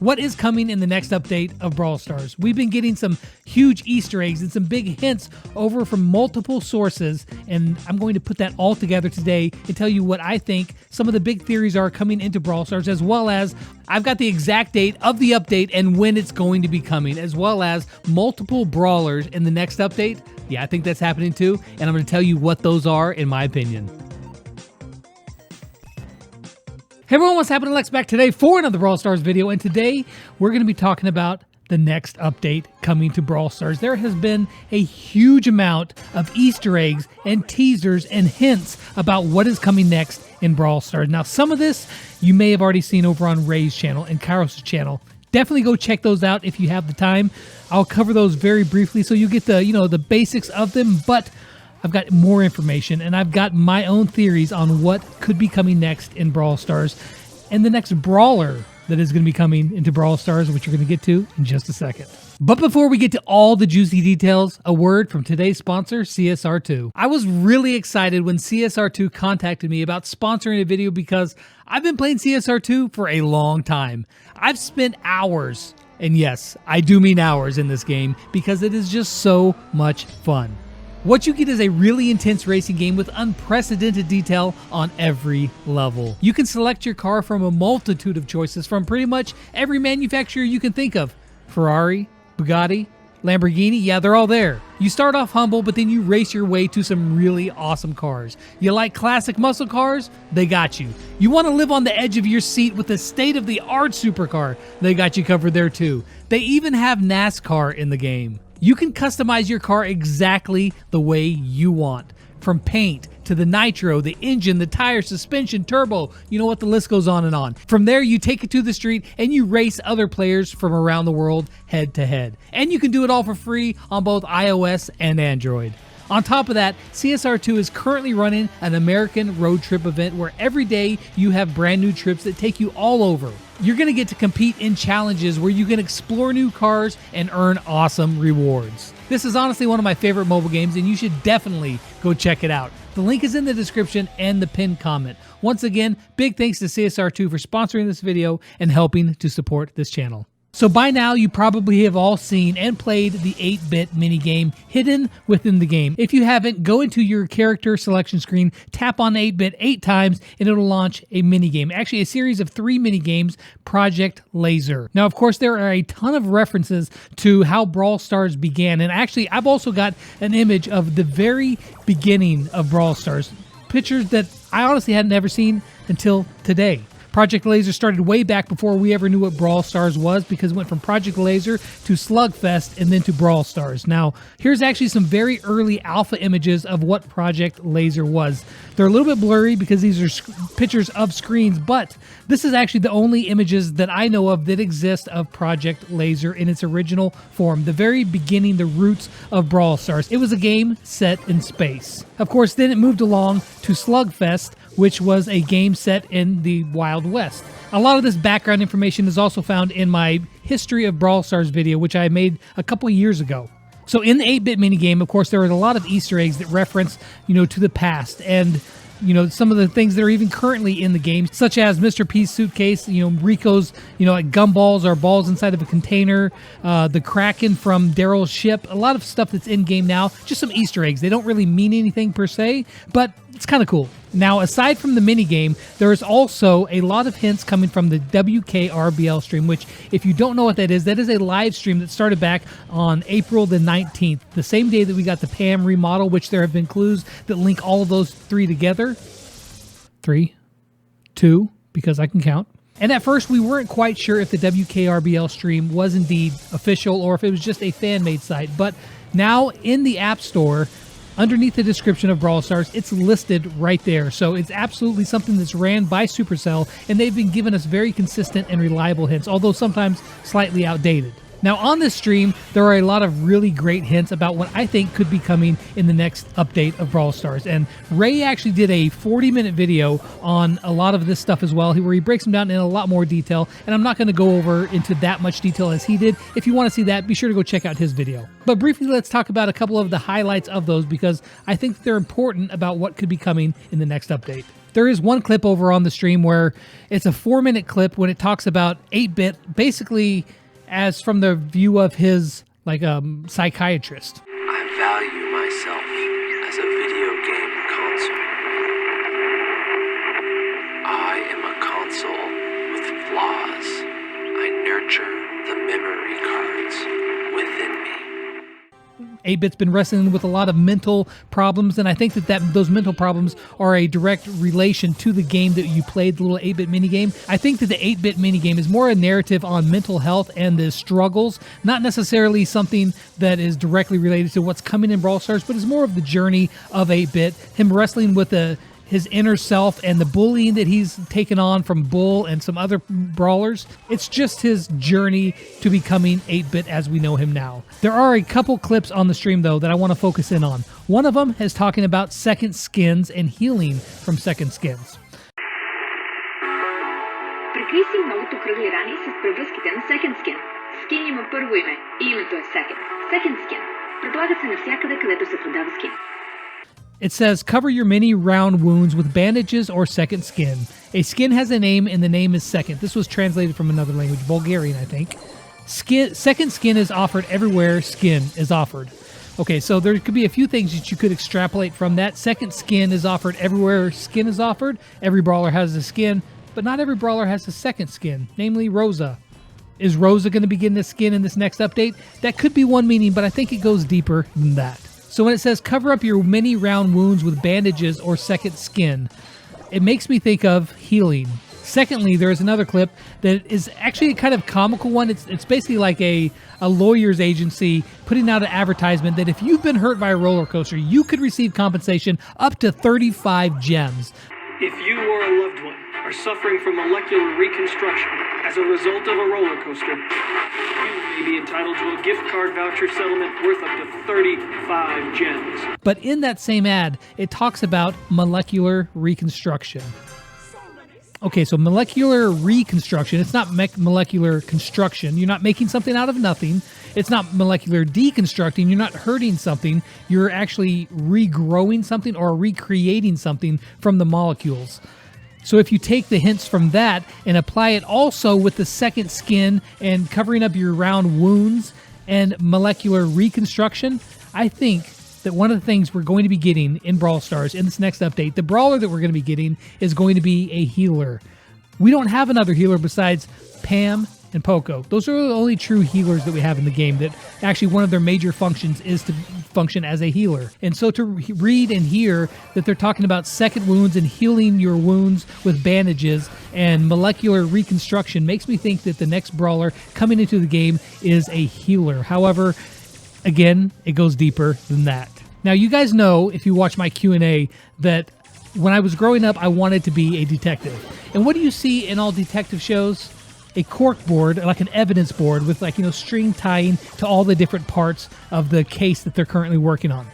what is coming in the next update of Brawl Stars. We've been getting some huge Easter eggs and some big hints over from multiple sources, and I'm going to put that all together today and tell you what I think some of the big theories are coming into Brawl Stars, as well as I've got the exact date of the update and when it's going to be coming, as well as multiple brawlers in the next update. Yeah, I think that's happening too, and I'm going to tell you what those are in my opinion. Hey everyone, what's happening? Lex back today for another Brawl Stars video, and today we're going to be talking about the next update coming to Brawl Stars. There has been a huge amount of Easter eggs and teasers and hints about what is coming next in Brawl Stars. Now, some of this you may have already seen over on Ray's channel and Kairos' channel. Definitely go check those out if you have the time. I'll cover those very briefly so you get the, the basics of them, but I've got more information, and I've got my own theories on what could be coming next in Brawl Stars and the next brawler that is going to be coming into Brawl Stars, which we're going to get to in just a second. But before we get to all the juicy details, a word from today's sponsor, CSR2. I was really excited when CSR2 contacted me about sponsoring a video because I've been playing CSR2 for a long time. I've spent hours, and yes, I do mean hours in this game, because it is just so much fun. What you get is a really intense racing game with unprecedented detail on every level. You can select your car from a multitude of choices from pretty much every manufacturer you can think of. Ferrari, Bugatti, Lamborghini, yeah, they're all there. You start off humble, but then you race your way to some really awesome cars. You like classic muscle cars? They got you. You want to live on the edge of your seat with a state-of-the-art supercar? They got you covered there too. They even have NASCAR in the game. You can customize your car exactly the way you want. From paint to the nitro, the engine, the tire, suspension, turbo, you know what, the list goes on and on. From there, you take it to the street and you race other players from around the world head to head. And you can do it all for free on both iOS and Android. On top of that, CSR2 is currently running an American road trip event where every day you have brand new trips that take you all over. You're going to get to compete in challenges where you can explore new cars and earn awesome rewards. This is honestly one of my favorite mobile games, and you should definitely go check it out. The link is in the description and the pinned comment. Once again, big thanks to CSR2 for sponsoring this video and helping to support this channel. So by now, you probably have all seen and played the 8-bit minigame hidden within the game. If you haven't, go into your character selection screen, tap on 8-bit 8 times, and it'll launch a minigame. Actually, a series of 3 minigames, Project Laser. Now, of course, there are a ton of references to how Brawl Stars began. And actually, I've also got an image of the very beginning of Brawl Stars. Pictures that I honestly hadn't ever seen until today. Project Laser started way back before we ever knew what Brawl Stars was, because it went from Project Laser to Slugfest and then to Brawl Stars. Now, here's actually some very early alpha images of what Project Laser was. They're a little bit blurry because these are pictures of screens, but this is actually the only images that I know of that exist of Project Laser in its original form, the very beginning, the roots of Brawl Stars. It was a game set in space. Of course, then it moved along to Slugfest, which was a game set in the Wild West. A lot of this background information is also found in my History of Brawl Stars video, which I made a couple years ago. So in the 8-bit minigame, of course, there are a lot of Easter eggs that reference, to the past, and some of the things that are even currently in the game, such as Mr. P's suitcase, Rico's, like gumballs or balls inside of a container, the Kraken from Daryl's ship, a lot of stuff that's in game now, just some Easter eggs. They don't really mean anything per se, but it's kind of cool. Now, aside from the minigame, there is also a lot of hints coming from the WKRL stream, which, if you don't know what that is a live stream that started back on April the 19th, the same day that we got the Pam remodel, which there have been clues that link all of those 3 together. 3, 2, because I can count. And at first, we weren't quite sure if the WKRL stream was indeed official or if it was just a fan-made site. But now, in the App Store, underneath the description of Brawl Stars, it's listed right there. So it's absolutely something that's ran by Supercell, and they've been giving us very consistent and reliable hints, although sometimes slightly outdated. Now on this stream, there are a lot of really great hints about what I think could be coming in the next update of Brawl Stars. And Ray actually did a 40-minute video on a lot of this stuff as well, where he breaks them down in a lot more detail. And I'm not going to go over into that much detail as he did. If you want to see that, be sure to go check out his video. But briefly, let's talk about a couple of the highlights of those, because I think they're important about what could be coming in the next update. There is one clip over on the stream where it's a 4-minute clip when it talks about 8-bit, basically as from the view of his psychiatrist. I value myself as a video game console. I am a console with flaws. I nurture the memory cards within me. 8-bit's been wrestling with a lot of mental problems, and I think that those mental problems are a direct relation to the game that you played, the little 8-bit minigame. I think that the 8-bit minigame is more a narrative on mental health and the struggles, not necessarily something that is directly related to what's coming in Brawl Stars, but is more of the journey of 8-bit, him wrestling with his inner self and the bullying that he's taken on from Bull and some other brawlers. It's just his journey to becoming 8-bit as we know him now. There are a couple clips on the stream, though, that I want to focus in on. One of them is talking about second skins and healing from second skins. Прикри си многото кръгли рани с превръзките на Second Skin. Скин има първо име и името е Second. Second Skin. Предлага се навсякъде, където се продава скин. It says, cover your many round wounds with bandages or second skin. A skin has a name and the name is second. This was translated from another language, Bulgarian, I think. Second skin is offered everywhere skin is offered. Okay, so there could be a few things that you could extrapolate from that. Second skin is offered everywhere skin is offered. Every brawler has a skin, but not every brawler has a second skin, namely Rosa. Is Rosa going to be getting a skin in this next update? That could be one meaning, but I think it goes deeper than that. So when it says cover up your many round wounds with bandages or second skin, it makes me think of healing. Secondly, there is another clip that is actually a kind of comical one. It's basically like a lawyer's agency putting out an advertisement that if you've been hurt by a roller coaster, you could receive compensation up to 35 gems. If you or a loved one are suffering from molecular reconstruction as a result of a roller coaster, you may be entitled to a gift card voucher settlement worth up to 35 gems. But in that same ad, it talks about molecular reconstruction. Okay, so molecular reconstruction, it's not molecular construction. You're not making something out of nothing. It's not molecular deconstructing. You're not hurting something. You're actually regrowing something or recreating something from the molecules. So if you take the hints from that and apply it also with the second skin and covering up your round wounds and molecular reconstruction, I think that one of the things we're going to be getting in Brawl Stars in this next update, the brawler that we're going to be getting is going to be a healer. We don't have another healer besides Pam and Poco. Those are the only true healers that we have in the game, that actually one of their major functions is to function as a healer. And so to read and hear that they're talking about second wounds and healing your wounds with bandages and molecular reconstruction makes me think that the next brawler coming into the game is a healer. However, again, it goes deeper than that. Now, you guys know, if you watch my Q&A, that when I was growing up, I wanted to be a detective. And what do you see in all detective shows? A cork board, like an evidence board with string tying to all the different parts of the case that they're currently working on.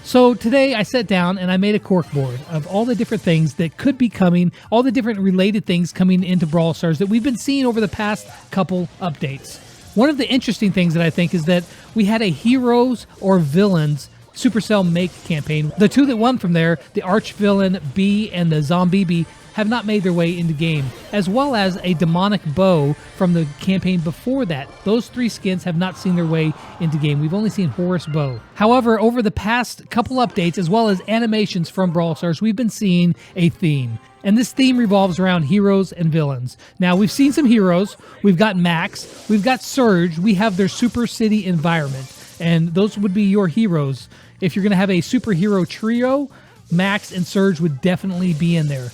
So today I sat down and I made a cork board of all the different things that could be coming, all the different related things coming into Brawl Stars that we've been seeing over the past couple updates. One of the interesting things that I think is that we had a heroes or villains Supercell Make campaign. The two that won from there, the arch villain B and the zombie B, have not made their way into game, as well as a demonic bow from the campaign before that. Those three skins have not seen their way into game. We've only seen Horus Bow. However, over the past couple updates, as well as animations from Brawl Stars, we've been seeing a theme. And this theme revolves around heroes and villains. Now, we've seen some heroes. We've got Max. We've got Surge. We have their super city environment. And those would be your heroes. If you're going to have a superhero trio, Max and Surge would definitely be in there.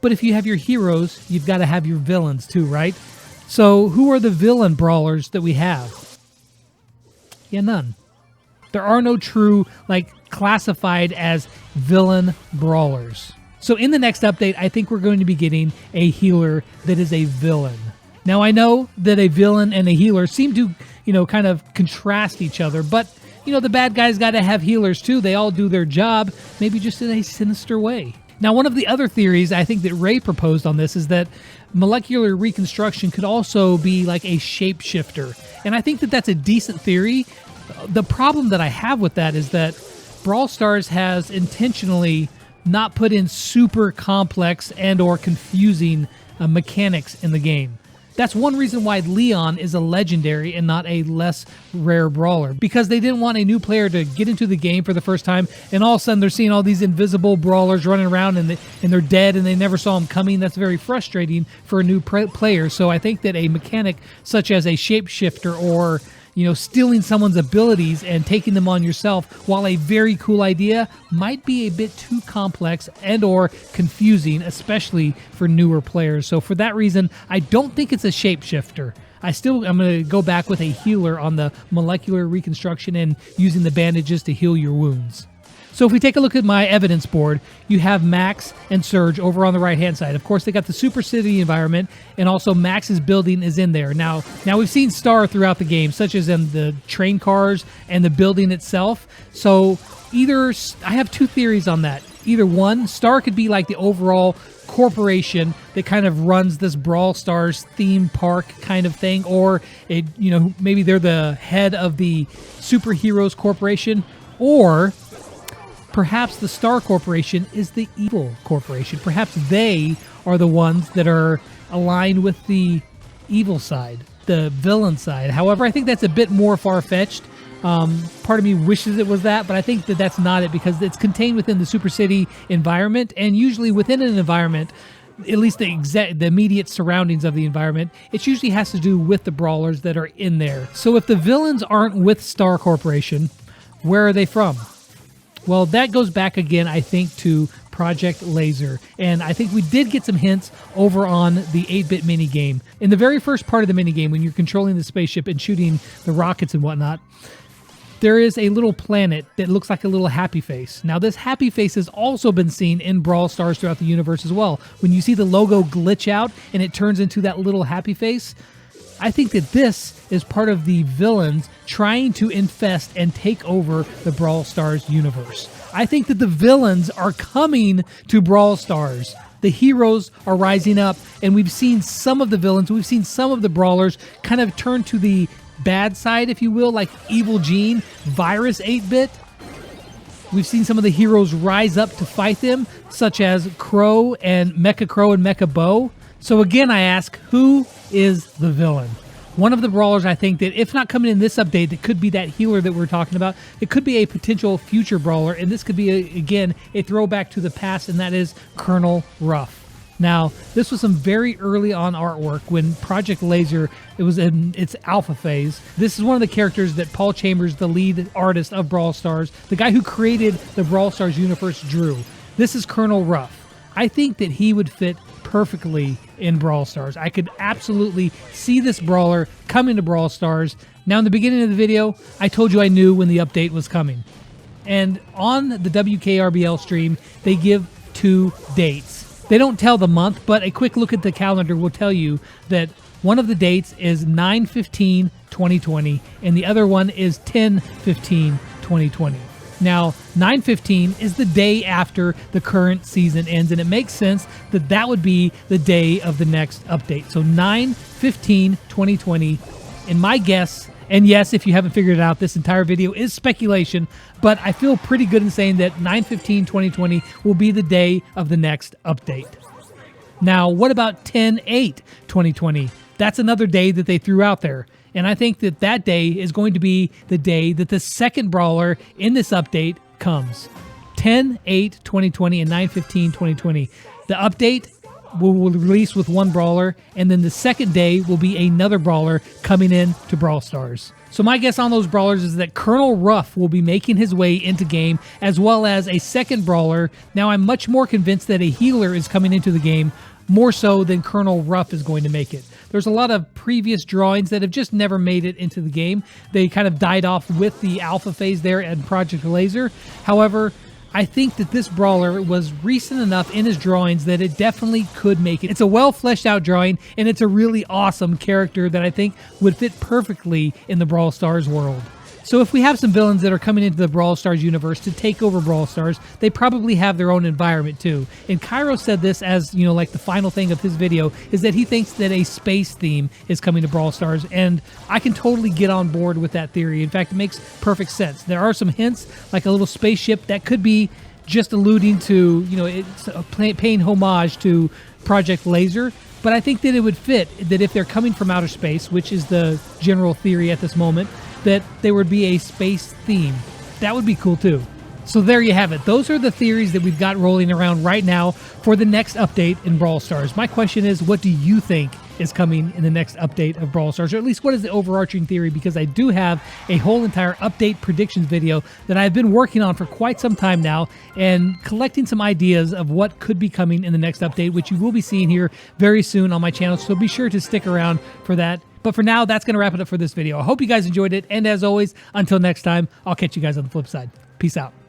But if you have your heroes, you've got to have your villains too, right? So who are the villain brawlers that we have? Yeah, none. There are no true, classified as villain brawlers. So in the next update, I think we're going to be getting a healer that is a villain. Now, I know that a villain and a healer seem to, kind of contrast each other, but, the bad guys got to have healers too. They all do their job, maybe just in a sinister way. Now, one of the other theories I think that Ray proposed on this is that molecular reconstruction could also be like a shapeshifter. And I think that that's a decent theory. The problem that I have with that is that Brawl Stars has intentionally not put in super complex and or confusing mechanics in the game. That's one reason why Leon is a legendary and not a less rare brawler, because they didn't want a new player to get into the game for the first time and all of a sudden they're seeing all these invisible brawlers running around and they're dead and they never saw them coming. That's very frustrating for a new player. So I think that a mechanic such as a shapeshifter or stealing someone's abilities and taking them on yourself, while a very cool idea, might be a bit too complex and or confusing, especially for newer players. So for that reason, I don't think it's a shapeshifter. I'm going to go back with a healer on the molecular reconstruction and using the bandages to heal your wounds. So if we take a look at my evidence board, you have Max and Surge over on the right-hand side. Of course, they got the Super City environment, and also Max's building is in there. Now we've seen Star throughout the game, such as in the train cars and the building itself. So I have two theories on that. Either one, Star could be like the overall corporation that kind of runs this Brawl Stars theme park kind of thing, or maybe they're the head of the superheroes corporation, or perhaps the Star Corporation is the evil corporation. Perhaps they are the ones that are aligned with the evil side, the villain side. However, I think that's a bit more far-fetched. Part of me wishes it was that, but I think that that's not it, because it's contained within the Super City environment, and usually within an environment, at least the immediate surroundings of the environment, it usually has to do with the brawlers that are in there. So if the villains aren't with Star Corporation, where are they from? Well, that goes back again, I think, to Project Laser. And I think we did get some hints over on the 8-bit minigame. In the very first part of the minigame, when you're controlling the spaceship and shooting the rockets and whatnot, there is a little planet that looks like a little happy face. Now, this happy face has also been seen in Brawl Stars throughout the universe as well. When you see the logo glitch out and it turns into that little happy face, I think that this is part of the villains trying to infest and take over the Brawl Stars universe. I think that the villains are coming to Brawl Stars. The heroes are rising up, and we've seen some of the villains, we've seen some of the brawlers kind of turn to the bad side, if you will, like Evil Gene, Virus 8-bit. We've seen some of the heroes rise up to fight them, such as Crow and Mecha Bo. So again, I ask, who is the villain? One of the brawlers, I think, that if not coming in this update, that could be that healer that we're talking about. It could be a potential future brawler, and this could be, again, a throwback to the past, and that is Colonel Ruff. Now, this was some very early on artwork when Project Laser, it was in its alpha phase. This is one of the characters that Paul Chambers, the lead artist of Brawl Stars, the guy who created the Brawl Stars universe, drew. This is Colonel Ruff. I think that he would fit perfectly in Brawl Stars. I could absolutely see this brawler coming to Brawl Stars. Now, in the beginning of the video, I told you I knew when the update was coming. And on the WKRL stream, they give 2 dates. They don't tell the month, but a quick look at the calendar will tell you that one of the dates is 9/15/2020, and the other one is 10/15/2020. Now, 9/15 is the day after the current season ends, and it makes sense that that would be the day of the next update. So 9/15/2020, in my guess, and yes, if you haven't figured it out, this entire video is speculation, but I feel pretty good in saying that 9/15/2020 will be the day of the next update. Now, what about 10/8/2020? That's another day that they threw out there. And I think that that day is going to be the day that the second brawler in this update comes. 10/8/2020 and 9/15/2020. The update will release with one brawler, and then the second day will be another brawler coming in to Brawl Stars. So my guess on those brawlers is that Colonel Ruff will be making his way into game, as well as a second brawler. Now, I'm much more convinced that a healer is coming into the game, more so than Colonel Ruff is going to make it. There's a lot of previous drawings that have just never made it into the game. They kind of died off with the alpha phase there at Project Laser. However, I think that this brawler was recent enough in his drawings that it definitely could make it. It's a well fleshed out drawing, and it's a really awesome character that I think would fit perfectly in the Brawl Stars world. So if we have some villains that are coming into the Brawl Stars universe to take over Brawl Stars, they probably have their own environment too. And Cairo said this as, like the final thing of his video, is that he thinks that a space theme is coming to Brawl Stars, and I can totally get on board with that theory. In fact, it makes perfect sense. There are some hints, like a little spaceship that could be just alluding to, you know, it's paying homage to Project Laser. But I think that it would fit that if they're coming from outer space, which is the general theory at this moment, that there would be a space theme. That would be cool too. So there you have it. Those are the theories that we've got rolling around right now for the next update in Brawl Stars. My question is, what do you think is coming in the next update of Brawl Stars? Or at least what is the overarching theory? Because I do have a whole entire update predictions video that I've been working on for quite some time now and collecting some ideas of what could be coming in the next update, which you will be seeing here very soon on my channel. So be sure to stick around for that. But for now, that's going to wrap it up for this video. I hope you guys enjoyed it. And as always, until next time, I'll catch you guys on the flip side. Peace out.